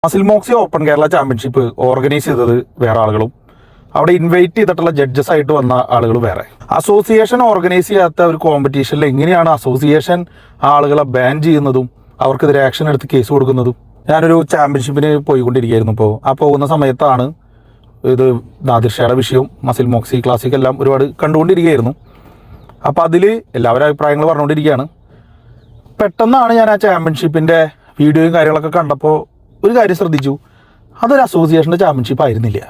Muscle Moxie open Kerala championship organise ചെയ്തത് വേറെ ആളുകളും അവിടെ ഇൻവൈറ്റ് ചെയ്തിട്ടുള്ള ജഡ്ജസ് ആയിട്ട് വന്ന ആളുകൾ വേറെ. അസോസിയേഷൻ ഓർഗനൈസ് ചെയ്യാത്ത ഒരു കോമ്പറ്റീഷനിൽ എങ്ങനെയാണ് അസോസിയേഷൻ ആളുകളെ ബാൻ ചെയ്യുന്നതും അവർക്കെതിരെ ആക്ഷൻ എടുത്ത് കേസ് കൊടുക്കുന്നതും? ഞാനൊരു ചാമ്പ്യൻഷിപ്പിന് പോയിക്കൊണ്ടിരിക്കുകയായിരുന്നു. ഇപ്പോൾ ആ പോകുന്ന സമയത്താണ് ഇത് നാദിർഷയുടെ വിഷയവും മസിൽ മോക്സി ക്ലാസിക് എല്ലാം ഒരുപാട് കണ്ടുകൊണ്ടിരിക്കുകയായിരുന്നു. അപ്പോൾ അതിൽ എല്ലാവരും അഭിപ്രായങ്ങൾ പറഞ്ഞുകൊണ്ടിരിക്കുകയാണ്. പെട്ടെന്നാണ് ഞാൻ ആ ചാമ്പ്യൻഷിപ്പിൻ്റെ വീഡിയോയും കാര്യങ്ങളൊക്കെ കണ്ടപ്പോൾ ഒരു കാര്യം ശ്രദ്ധിച്ചു, അതൊരു അസോസിയേഷൻ്റെ ചാമ്പ്യൻഷിപ്പ് ആയിരുന്നില്ല.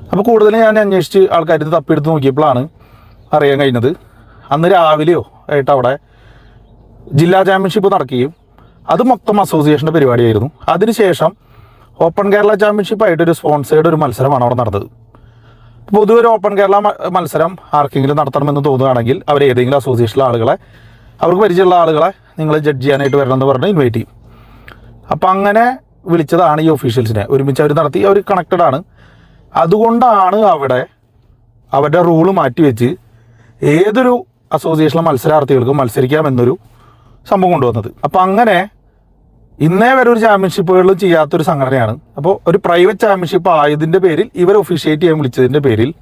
അപ്പോൾ കൂടുതൽ ഞാൻ അന്വേഷിച്ച് ആൾക്കാർ തപ്പിയെടുത്ത് നോക്കിയപ്പോഴാണ് അറിയാൻ കഴിഞ്ഞത് അന്ന് രാവിലെയോ ആയിട്ട് അവിടെ ജില്ലാ ചാമ്പ്യൻഷിപ്പ് നടക്കുകയും അത് മൊത്തം അസോസിയേഷൻ്റെ പരിപാടിയായിരുന്നു. അതിനുശേഷം ഓപ്പൺ കേരള ചാമ്പ്യൻഷിപ്പായിട്ടൊരു സ്പോൺസേർഡ് ഒരു മത്സരമാണ് അവിടെ നടന്നത്. പൊതുവെ ഒരു ഓപ്പൺ കേരള മത്സരം ആർക്കെങ്കിലും നടത്തണമെന്ന് തോന്നുകയാണെങ്കിൽ അവർ ഏതെങ്കിലും അസോസിയേഷനിലെ ആളുകളെ, അവർക്ക് പരിചയമുള്ള ആളുകളെ നിങ്ങൾ ജഡ്ജ് ചെയ്യാനായിട്ട് വരണമെന്ന് പറഞ്ഞ് ഇൻവൈറ്റ് ചെയ്യും. അപ്പം അങ്ങനെ വിളിച്ചതാണ് ഈ ഒഫീഷ്യൽസിനെ. ഒരുമിച്ച് അവർ നടത്തി, അവർ കണക്റ്റഡ് ആണ്. അതുകൊണ്ടാണ് അവിടെ അവരുടെ റൂള് മാറ്റിവെച്ച് ഏതൊരു അസോസിയേഷനിലെ മത്സരാർത്ഥികൾക്കും മത്സരിക്കാമെന്നൊരു സംഭവം കൊണ്ടുവന്നത്. അപ്പോൾ അങ്ങനെ ഇന്നേ വരെ ഒരു ചാമ്പ്യൻഷിപ്പുകളിലും ചെയ്യാത്തൊരു സംഘടനയാണ്. അപ്പോൾ ഒരു പ്രൈവറ്റ് ചാമ്പ്യൻഷിപ്പ് ആയതിൻ്റെ പേരിൽ ഇവർ ഒഫീഷ്യേറ്റ് ചെയ്യാൻ വിളിച്ചതിൻ്റെ പേരിൽ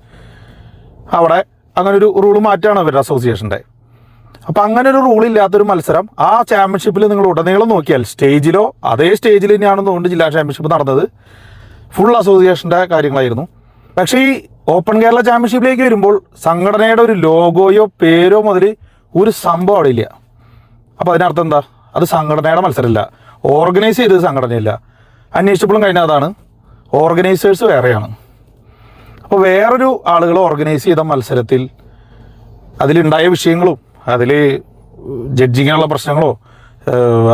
അവിടെ അങ്ങനെ ഒരു റൂള് മാറ്റാണ് അവരുടെ അസോസിയേഷൻ്റെ. അപ്പോൾ അങ്ങനെ ഒരു റൂളില്ലാത്തൊരു മത്സരം ആ ചാമ്പ്യൻഷിപ്പിൽ നിങ്ങൾ ഉടനീളം നോക്കിയാൽ സ്റ്റേജിലോ അതേ സ്റ്റേജിൽ തന്നെയാണെന്ന് തോന്നുന്നു ജില്ലാ ചാമ്പ്യൻഷിപ്പ് നടന്നത്. ഫുൾ അസോസിയേഷൻ്റെ കാര്യങ്ങളായിരുന്നു. പക്ഷേ ഈ ഓപ്പൺ കേരള ചാമ്പ്യൻഷിപ്പിലേക്ക് വരുമ്പോൾ സംഘടനയുടെ ഒരു ലോഗോയോ പേരോ മുതൽ ഒരു സംഭവം അവിടെ ഇല്ല. അപ്പോൾ അതിനർത്ഥം എന്താ? അത് സംഘടനയുടെ മത്സരമില്ല, ഓർഗനൈസ് ചെയ്തത് സംഘടനയില്ല. അന്വേഷിച്ചപ്പോഴും കഴിഞ്ഞ അതാണ്, ഓർഗനൈസേഴ്സ് വേറെയാണ്. അപ്പോൾ വേറൊരു ആളുകൾ ഓർഗനൈസ് ചെയ്ത മത്സരത്തിൽ അതിലുണ്ടായ വിഷയങ്ങളും അതിൽ ജഡ്ജിങ്ങിനുള്ള പ്രശ്നങ്ങളോ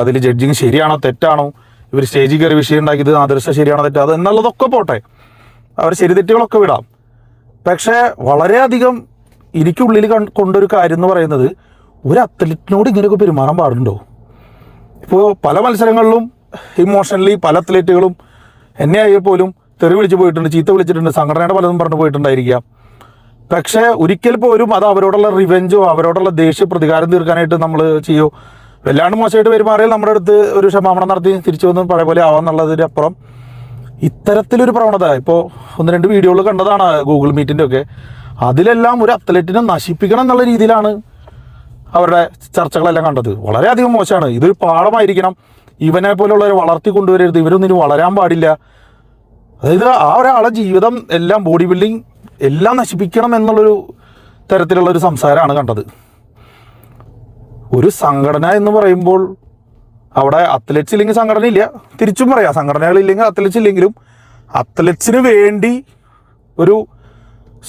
അതിൽ ജഡ്ജിങ് ശരിയാണോ തെറ്റാണോ, ഇവർ സ്റ്റേജിൽ കയറി വിഷയം ഉണ്ടാക്കിയത് ആദർശ ശരിയാണോ തെറ്റാ അത് എന്നുള്ളതൊക്കെ പോട്ടെ, അവർ ശരി തെറ്റുകളൊക്കെ വിടാം. പക്ഷേ വളരെയധികം എനിക്കുള്ളിൽ കൊണ്ടൊരു കാര്യം എന്ന് പറയുന്നത്, ഒരു അത്ലറ്റിനോട് ഇങ്ങനെയൊക്കെ പെരുമാറാൻ പാടുണ്ടോ? ഇപ്പോൾ പല മത്സരങ്ങളിലും ഇമോഷണലി പല അത്ലറ്റുകളും എന്നെ ആയാൽ പോലും തെറി വിളിച്ച് പോയിട്ടുണ്ട്, ചീത്ത വിളിച്ചിട്ടുണ്ട്, സംഘടനയുടെ പലതും പറഞ്ഞു പോയിട്ടുണ്ടായിരിക്കാം. പക്ഷേ ഒരിക്കൽ പോലും അത് അവരോടുള്ള റിവെഞ്ചോ അവരോടുള്ള ദേഷ്യ പ്രതികാരം തീർക്കാനായിട്ട് നമ്മൾ ചെയ്യോ, വല്ലാണ്ട് മോശമായിട്ട് പെരുമാറിയാൽ നമ്മുടെ അടുത്ത് ഒരു ക്ഷമാപണം നടത്തി തിരിച്ചു വന്ന് പഴയ പോലെ ആവാന്നുള്ളതിന് അപ്പുറം ഇത്തരത്തിലൊരു പ്രവണത ഇപ്പോൾ 1-2 വീഡിയോകൾ കണ്ടതാണ് ഗൂഗിൾ മീറ്റിൻ്റെ ഒക്കെ. അതിലെല്ലാം ഒരു അത്ലറ്റിനെ നശിപ്പിക്കണം എന്നുള്ള രീതിയിലാണ് അവരുടെ ചർച്ചകളെല്ലാം കണ്ടത്. വളരെയധികം മോശമാണ്. ഇതൊരു പാഠമായിരിക്കണം. ഇവനെ പോലുള്ളവരെ വളർത്തി കൊണ്ടുവരരുത്, ഇവരൊന്നും ഇനി വളരാൻ പാടില്ല. അതായത് ആ ഒരാളെ ജീവിതം എല്ലാം ബോഡി ബിൽഡിങ് എല്ലാം നശിപ്പിക്കണം എന്നുള്ളൊരു തരത്തിലുള്ളൊരു സംസാരമാണ് കണ്ടത്. ഒരു സംഘടന എന്ന് പറയുമ്പോൾ അവിടെ അത്ലറ്റ്സ് ഇല്ലെങ്കിൽ സംഘടന ഇല്ല, തിരിച്ചും പറയാം, സംഘടനകളില്ലെങ്കിൽ അത്ലറ്റ്സ് ഇല്ലെങ്കിലും അത്ലറ്റ്സിന് വേണ്ടി ഒരു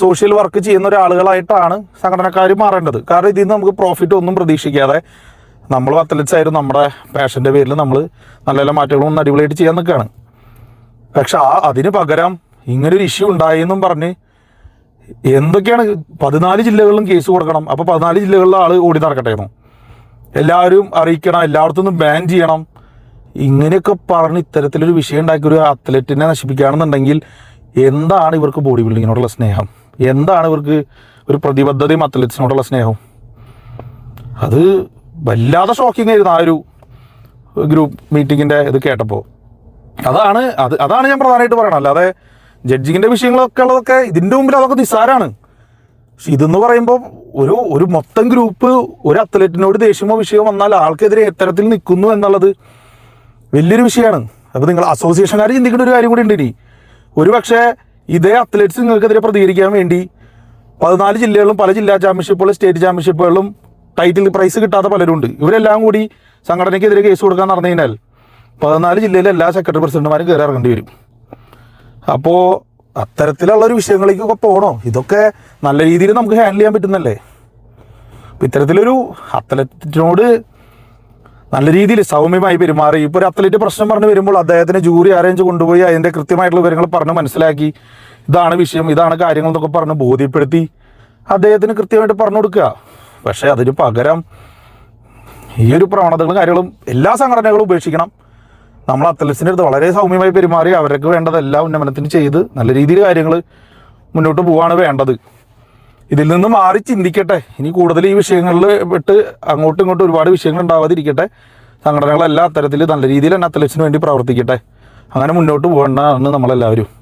സോഷ്യൽ വർക്ക് ചെയ്യുന്ന ഒരാളുകളായിട്ടാണ് സംഘടനക്കാർ മാറേണ്ടത്. കാരണം ഇതിൽ നിന്ന് നമുക്ക് പ്രോഫിറ്റ് ഒന്നും പ്രതീക്ഷിക്കാതെ നമ്മൾ അത്ലറ്റ്സ് ആയിരുന്നു, നമ്മുടെ പാഷൻ്റെ പേരിൽ നമ്മൾ നല്ല നല്ല മാറ്റങ്ങളൊന്നും അടിപൊളിയായിട്ട് ചെയ്യാൻ നിൽക്കുകയാണ്. പക്ഷെ അതിന് പകരം ഇങ്ങനൊരു ഇഷ്യൂ ഉണ്ടായെന്നും പറഞ്ഞ് എന്തൊക്കെയാണ് 14 ജില്ലകളിലും കേസ് കൊടുക്കണം. അപ്പോൾ 14 ജില്ലകളിലെ ആൾ ഓടി നടക്കട്ടെയെന്നോ, എല്ലാവരും അറിയിക്കണം, എല്ലായിടത്തും നിന്നും ബാൻ ചെയ്യണം, ഇങ്ങനെയൊക്കെ പറഞ്ഞ് ഇത്തരത്തിലൊരു വിഷയം ഉണ്ടാക്കി ഒരു അത്ലറ്റിനെ നശിപ്പിക്കുകയാണെന്നുണ്ടെങ്കിൽ എന്താണ് ഇവർക്ക് ബോഡി ബിൽഡിങ്ങിനോടുള്ള സ്നേഹം? എന്താണ് ഇവർക്ക് ഒരു പ്രതിബദ്ധതയും അത്ലറ്റ്സിനോടുള്ള സ്നേഹവും? അത് വല്ലാതെ ഷോക്കിംഗ് ആയിരുന്നു ആ ഒരു ഗ്രൂപ്പ് മീറ്റിങ്ങിൻ്റെ ഇത് കേട്ടപ്പോൾ. അതാണ് ഞാൻ പ്രധാനമായിട്ട് പറയണം. അല്ലാതെ ജഡ്ജിങ്ങിൻ്റെ വിഷയങ്ങളൊക്കെ ഉള്ളതൊക്കെ ഇതിൻ്റെ മുമ്പിൽ അതൊക്കെ നിസ്സാരമാണ്. പക്ഷെ ഇതെന്ന് പറയുമ്പോൾ ഒരു മൊത്തം ഗ്രൂപ്പ് ഒരു അത്ലറ്റിനോട് ദേഷ്യമോ വിഷയമോ വന്നാൽ ആൾക്കെതിരെ എത്തരത്തിൽ നിൽക്കുന്നു എന്നുള്ളത് വലിയൊരു വിഷയമാണ്. അപ്പോൾ നിങ്ങൾ അസോസിയേഷൻകാർ ചിന്തിക്കേണ്ട ഒരു കാര്യം കൂടി ഉണ്ട്. ഇനി ഒരു പക്ഷേ ഇതേ അത്ലറ്റ്സ് നിങ്ങൾക്കെതിരെ പ്രതികരിക്കാൻ വേണ്ടി 14 ജില്ലകളിലും പല ജില്ലാ ചാമ്പ്യൻഷിപ്പുകളും സ്റ്റേറ്റ് ചാമ്പ്യൻഷിപ്പുകളിലും ടൈറ്റിൽ പ്രൈസ് കിട്ടാത്ത പലരും ഉണ്ട്. ഇവരെല്ലാം കൂടി സംഘടനയ്ക്കെതിരെ കേസ് കൊടുക്കാൻ നടന്നു കഴിഞ്ഞാൽ 14 ജില്ലയിലെ എല്ലാ സെക്രട്ടറി പ്രസിഡന്റുമാരും കയറി ഇറങ്ങേണ്ടി വരും. അപ്പോൾ അത്തരത്തിലുള്ളൊരു വിഷയങ്ങളിലേക്കൊക്കെ പോകണോ? ഇതൊക്കെ നല്ല രീതിയിൽ നമുക്ക് ഹാൻഡിൽ ചെയ്യാൻ പറ്റുന്നല്ലേ? അപ്പോൾ ഇത്തരത്തിലൊരു അത്ലറ്റിനോട് നല്ല രീതിയിൽ സൗമ്യമായി പെരുമാറി, ഇപ്പോൾ ഒരു അത്ലറ്റ് പ്രശ്നം പറഞ്ഞ് വരുമ്പോൾ അദ്ദേഹത്തിന് ജൂറി അറേഞ്ച് കൊണ്ടുപോയി അതിൻ്റെ കൃത്യമായിട്ടുള്ള വിവരങ്ങൾ പറഞ്ഞ് മനസ്സിലാക്കി ഇതാണ് വിഷയം, ഇതാണ് കാര്യങ്ങൾ എന്നൊക്കെ പറഞ്ഞ് ബോധ്യപ്പെടുത്തി അദ്ദേഹത്തിന് കൃത്യമായിട്ട് പറഞ്ഞു കൊടുക്കുക. പക്ഷേ അതിന് പകരം ഈ ഒരു പ്രവണതകളും കാര്യങ്ങളും എല്ലാ സംഘടനകളും ഉപേക്ഷിക്കണം. നമ്മൾ അത്ലറ്റ്സിൻ്റെ അടുത്ത് വളരെ സൗമ്യമായി പെരുമാറി അവർക്ക് വേണ്ടതെല്ലാം ഉന്നമനത്തിന് ചെയ്ത് നല്ല രീതിയിൽ കാര്യങ്ങൾ മുന്നോട്ട് പോവുകയാണ് വേണ്ടത്. ഇതിൽ നിന്ന് മാറി ചിന്തിക്കട്ടെ. ഇനി കൂടുതൽ ഈ വിഷയങ്ങളിൽ വിട്ട് അങ്ങോട്ടും ഇങ്ങോട്ടും ഒരുപാട് വിഷയങ്ങൾ ഉണ്ടാവാതിരിക്കട്ടെ. സംഘടനകളെല്ലാം അത്തരത്തിൽ നല്ല രീതിയിൽ തന്നെ അത്ലറ്റ്സിന് വേണ്ടി പ്രവർത്തിക്കട്ടെ. അങ്ങനെ മുന്നോട്ട് പോകണമെന്ന് നമ്മളെല്ലാവരും